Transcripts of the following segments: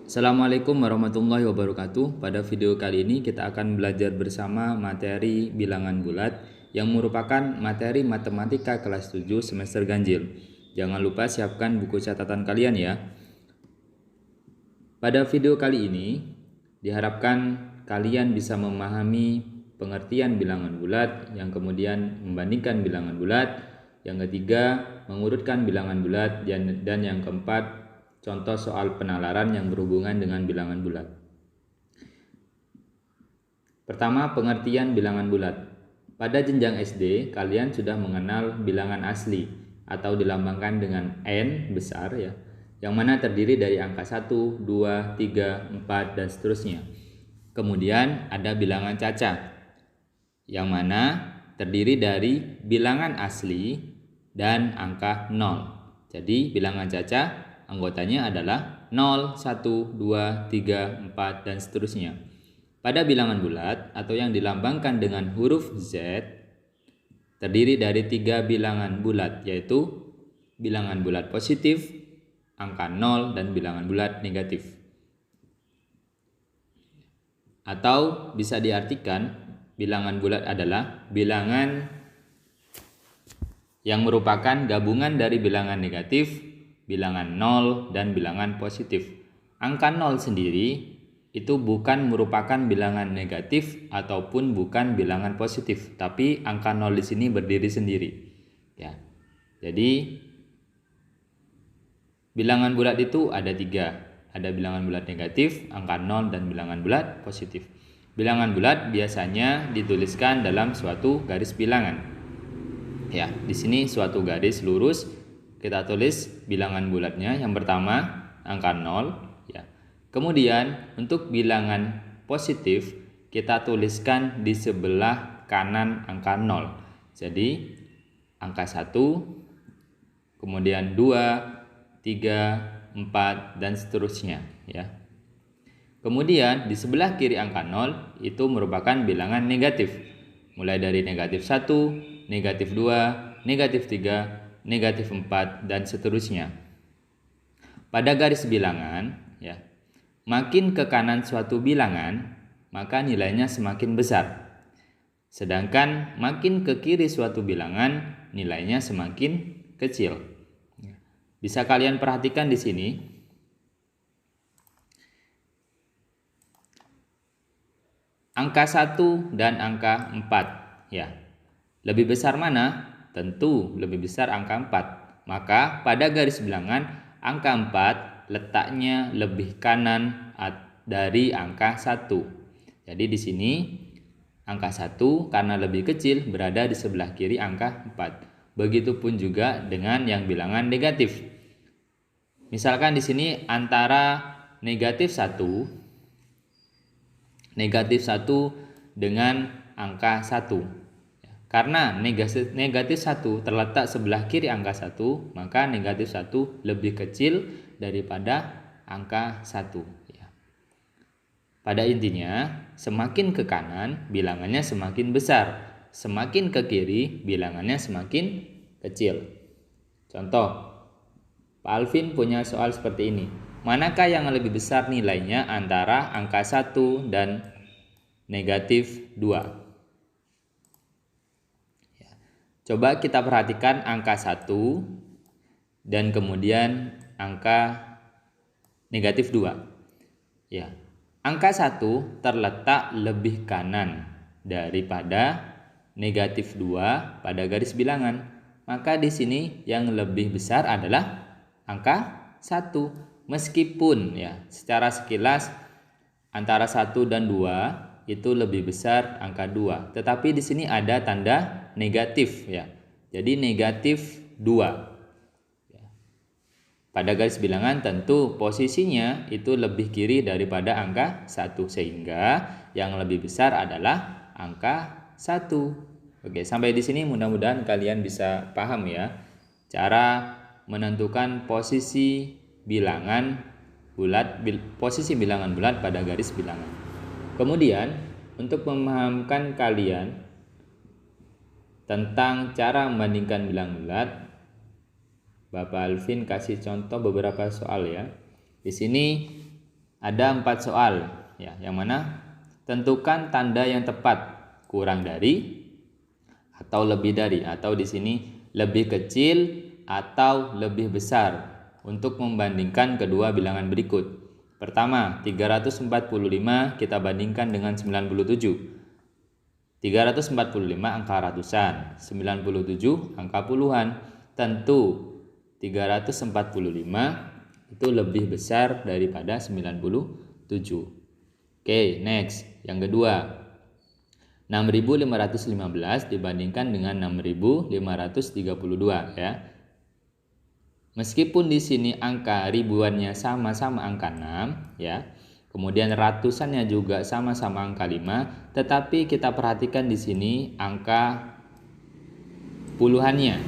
Assalamualaikum warahmatullahi wabarakatuh. Pada video kali ini kita akan belajar bersama materi bilangan bulat yang merupakan materi matematika kelas 7 semester ganjil. Jangan lupa siapkan buku catatan kalian ya. Pada video kali ini diharapkan kalian bisa memahami pengertian bilangan bulat, yang kemudian membandingkan bilangan bulat, yang ketiga mengurutkan bilangan bulat, dan yang keempat contoh soal penalaran yang berhubungan dengan bilangan bulat. Pertama, pengertian bilangan bulat. Pada jenjang SD, kalian sudah mengenal bilangan asli atau dilambangkan dengan N besar ya, yang mana terdiri dari angka 1, 2, 3, 4 dan seterusnya. Kemudian ada bilangan caca, yang mana terdiri dari bilangan asli dan angka 0. Jadi bilangan caca anggotanya adalah 0, 1, 2, 3, 4, dan seterusnya. Pada bilangan bulat atau yang dilambangkan dengan huruf Z, terdiri dari 3 bilangan bulat, yaitu bilangan bulat positif, angka 0, dan bilangan bulat negatif. Atau bisa diartikan bilangan bulat adalah bilangan yang merupakan gabungan dari bilangan negatif, bilangan 0, dan bilangan positif. Angka 0 sendiri itu bukan merupakan bilangan negatif ataupun bukan bilangan positif, tapi angka 0 di sini berdiri sendiri. Ya. Jadi bilangan bulat itu ada 3. Ada bilangan bulat negatif, angka 0, dan bilangan bulat positif. Bilangan bulat biasanya dituliskan dalam suatu garis bilangan. Ya, di sini suatu garis lurus. Kita tulis bilangan bulatnya. Yang pertama angka 0 ya. Kemudian untuk bilangan positif kita tuliskan di sebelah kanan angka 0. Jadi angka 1, kemudian 2, 3, 4 dan seterusnya ya. Kemudian di sebelah kiri angka 0 itu merupakan bilangan negatif. Mulai dari negatif 1, negatif 2, negatif 3, negatif 4, dan seterusnya. Pada garis bilangan ya, makin ke kanan suatu bilangan maka nilainya semakin besar, sedangkan makin ke kiri suatu bilangan nilainya semakin kecil. Bisa kalian perhatikan di sini, angka 1 dan angka 4 ya. Lebih besar mana? Tentu lebih besar angka 4. Maka pada garis bilangan angka 4 letaknya lebih kanan dari angka 1. Jadi di sini angka 1 karena lebih kecil berada di sebelah kiri angka 4. Begitupun juga dengan yang bilangan negatif. Misalkan di sini antara negatif 1 dengan angka 1. Karena negatif 1 terletak sebelah kiri angka 1, maka negatif 1 lebih kecil daripada angka 1 ya. Pada intinya, semakin ke kanan bilangannya semakin besar, semakin ke kiri bilangannya semakin kecil. Contoh, Pak Alvin punya soal seperti ini. Manakah yang lebih besar nilainya antara angka 1 dan negatif 2? Coba kita perhatikan angka 1 dan kemudian angka negatif 2. Ya. Angka 1 terletak lebih kanan daripada negatif 2 pada garis bilangan. Maka di sini yang lebih besar adalah angka 1. Meskipun ya, secara sekilas antara 1 dan 2 itu lebih besar angka 2. Tetapi di sini ada tanda negatif ya. Jadi negatif 2. Ya. Pada garis bilangan tentu posisinya itu lebih kiri daripada angka 1, sehingga yang lebih besar adalah angka 1. Oke, sampai di sini mudah-mudahan kalian bisa paham ya cara menentukan posisi bilangan bulat pada garis bilangan. Kemudian untuk memahamkan kalian tentang cara membandingkan bilangan bulat, Bapak Alvin kasih contoh beberapa soal ya. Di sini ada 4 soal ya, yang mana tentukan tanda yang tepat, kurang dari atau lebih dari, atau di sini lebih kecil atau lebih besar untuk membandingkan kedua bilangan berikut. Pertama, 345 kita bandingkan dengan 97. 345 angka ratusan, 97 angka puluhan. Tentu 345 itu lebih besar daripada 97. Oke, next. Yang kedua, 6.515 dibandingkan dengan 6.532 ya. Meskipun di sini angka ribuannya sama-sama angka 6 ya. Kemudian ratusannya juga sama-sama angka 5, tetapi kita perhatikan di sini angka puluhannya.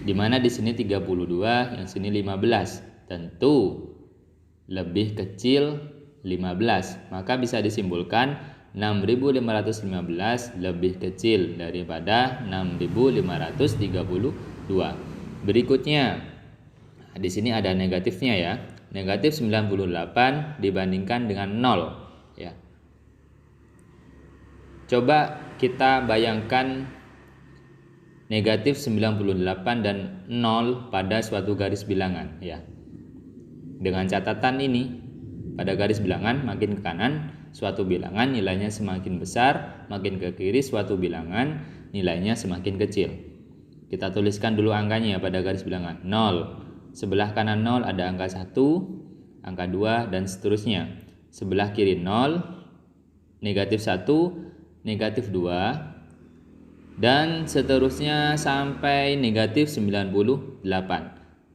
Di mana di sini 32, yang sini 15. Tentu lebih kecil 15. Maka bisa disimpulkan 6.515 lebih kecil daripada 6.532. Berikutnya, di sini ada negatifnya ya. Negatif 98 dibandingkan dengan 0 ya. Coba kita bayangkan negatif 98 dan 0 pada suatu garis bilangan ya. Dengan catatan ini, pada garis bilangan makin ke kanan suatu bilangan nilainya semakin besar, makin ke kiri suatu bilangan nilainya semakin kecil. Kita tuliskan dulu angkanya pada garis bilangan. 0. Sebelah kanan 0 ada angka 1, angka 2 dan seterusnya. Sebelah kiri 0, negatif 1, negatif 2 dan seterusnya sampai negatif 98.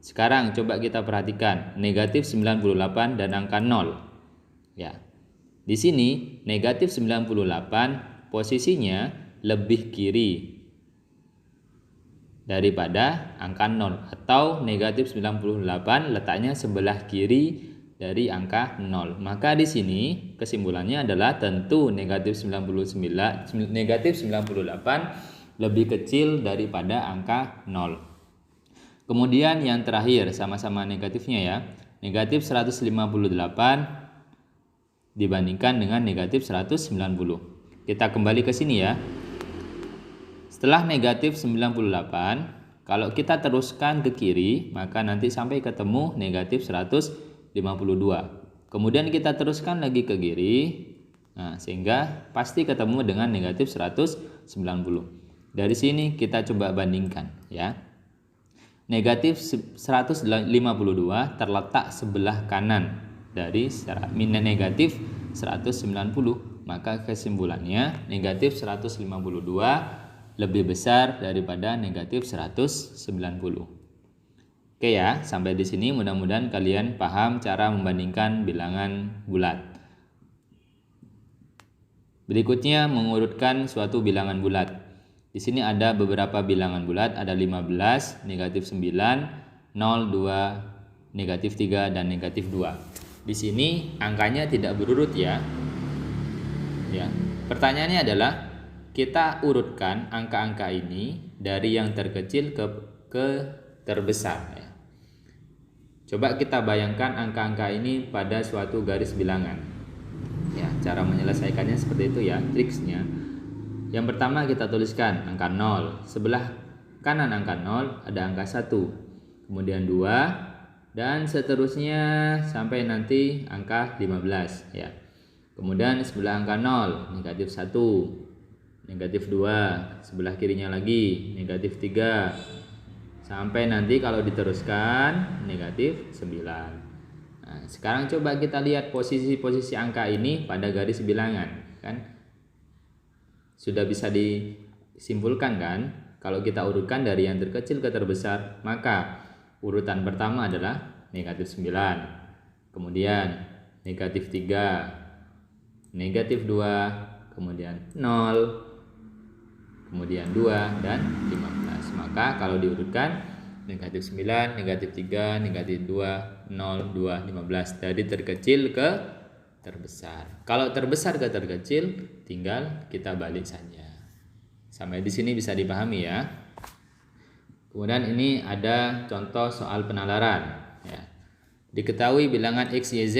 Sekarang coba kita perhatikan negatif 98 dan angka 0 ya. Di sini negatif 98 posisinya lebih kiri daripada angka 0, atau negatif 98 letaknya sebelah kiri dari angka 0. Maka di sini kesimpulannya adalah tentu negatif 98 lebih kecil daripada angka 0. Kemudian yang terakhir sama-sama negatifnya ya. Negatif 158 dibandingkan dengan negatif 190. Kita kembali ke sini ya. Setelah negatif 98, kalau kita teruskan ke kiri, maka nanti sampai ketemu negatif 152. Kemudian kita teruskan lagi ke kiri, nah, sehingga pasti ketemu dengan negatif 190. Dari sini kita coba bandingkan ya. Negatif 152 terletak sebelah kanan dari negatif 190. Maka kesimpulannya negatif 152 lebih besar daripada negatif 190. Oke ya, sampai di sini mudah-mudahan kalian paham cara membandingkan bilangan bulat. Berikutnya mengurutkan suatu bilangan bulat. Di sini ada beberapa bilangan bulat, ada 15, negatif 9, 0, 2, negatif 3 dan negatif 2. Di sini angkanya tidak berurut ya. Ya. Pertanyaannya adalah kita urutkan angka-angka ini dari yang terkecil ke terbesar ya. Coba kita bayangkan angka-angka ini pada suatu garis bilangan. Ya, cara menyelesaikannya seperti itu ya, triksnya. Yang pertama kita tuliskan angka 0. Sebelah kanan angka 0 ada angka 1. Kemudian 2 dan seterusnya sampai nanti angka 15 ya. Kemudian sebelah angka 0 negatif 1, negatif 2, sebelah kirinya lagi negatif 3. Sampai nanti kalau diteruskan negatif 9. Nah, sekarang coba kita lihat posisi-posisi angka ini pada garis bilangan kan. Sudah bisa disimpulkan kan? Kalau kita urutkan dari yang terkecil ke terbesar, maka urutan pertama adalah negatif 9, kemudian negatif 3, negatif 2, kemudian 0, kemudian 2 dan 15. Maka kalau diurutkan negatif 9, negatif 3, negatif 2, 0, 2, 15 dari terkecil ke terbesar. Kalau terbesar ke terkecil tinggal kita balik saja. Sampai di sini bisa dipahami ya. Kemudian ini ada contoh soal penalaran ya. Diketahui bilangan X, Y, Z.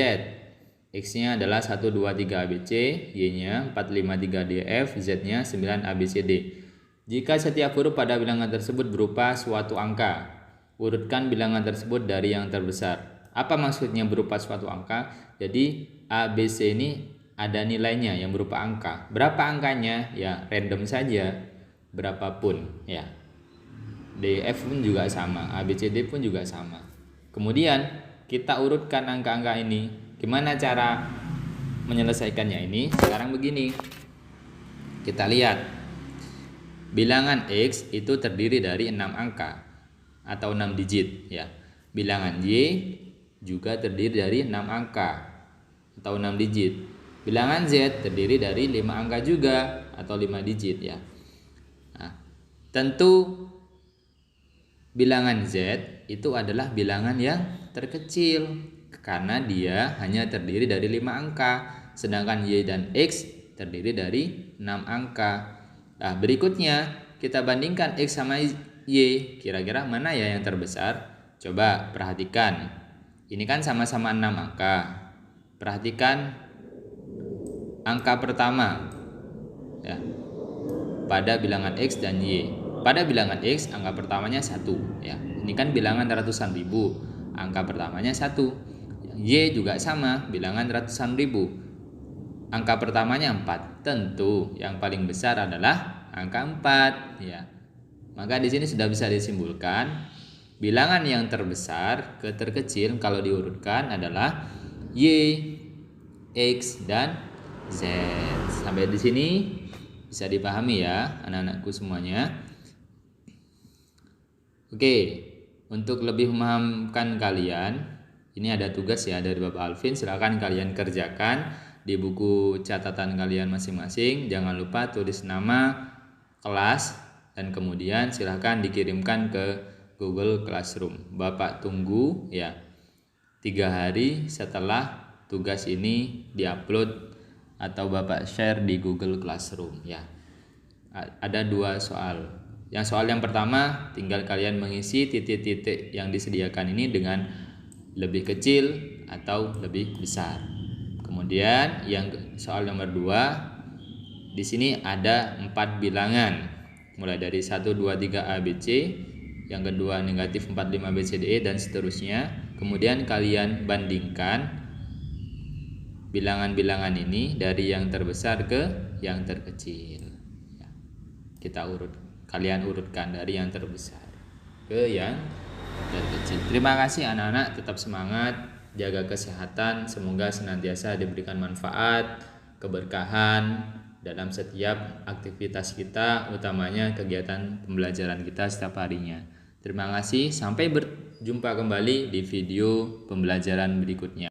X-nya adalah 1, 2, 3 ABC, Y-nya 4, 5, 3 DF, Z-nya 9 ABCD. Jika setiap huruf pada bilangan tersebut berupa suatu angka, urutkan bilangan tersebut dari yang terbesar. Apa maksudnya berupa suatu angka? Jadi ABC ini ada nilainya yang berupa angka. Berapa angkanya? Ya random saja, berapapun ya. DF pun juga sama, ABCD pun juga sama. Kemudian kita urutkan angka-angka ini. Gimana cara menyelesaikannya ini? Sekarang begini. Kita lihat. Bilangan X itu terdiri dari 6 angka atau 6 digit ya. Bilangan Y juga terdiri dari 6 angka atau 6 digit. Bilangan Z terdiri dari 5 angka juga atau 5 digit ya. Nah, tentu bilangan Z itu adalah bilangan yang terkecil karena dia hanya terdiri dari 5 angka, sedangkan Y dan X terdiri dari 6 angka. Nah, berikutnya kita bandingkan X sama Y, kira-kira mana ya yang terbesar? Coba perhatikan. Ini kan sama-sama 6 angka. Perhatikan angka pertama ya, pada bilangan X dan Y. Pada bilangan X angka pertamanya 1 ya. Ini kan bilangan ratusan ribu. Angka pertamanya 1. Y juga sama, bilangan ratusan ribu. Angka pertamanya 4. Tentu yang paling besar adalah angka 4 ya. Maka di sini sudah bisa disimpulkan bilangan yang terbesar ke terkecil kalau diurutkan adalah Y, X dan Z. Sampai di sini bisa dipahami ya anak-anakku semuanya. Oke, untuk lebih memahamkan kalian, ini ada tugas ya dari Bapak Alvin, silakan kalian kerjakan di buku catatan kalian masing-masing. Jangan lupa tulis nama, kelas, dan kemudian silakan dikirimkan ke Google Classroom. Bapak tunggu ya 3 hari setelah tugas ini diupload atau Bapak share di Google Classroom ya. Ada 2 soal. Yang soal yang pertama tinggal kalian mengisi titik-titik yang disediakan ini dengan lebih kecil atau lebih besar. Kemudian yang soal nomor 2, di sini ada 4 bilangan. Mulai dari 1, 2, 3 ABC, yang kedua negatif 4, 5 BCDE dan seterusnya. Kemudian kalian bandingkan bilangan-bilangan ini dari yang terbesar ke yang terkecil. Kalian urutkan dari yang terbesar ke yang terkecil. Terima kasih anak-anak, tetap semangat, jaga kesehatan, semoga senantiasa diberikan manfaat, keberkahan dalam setiap aktivitas kita, utamanya kegiatan pembelajaran kita setiap harinya. Terima kasih, sampai berjumpa kembali di video pembelajaran berikutnya.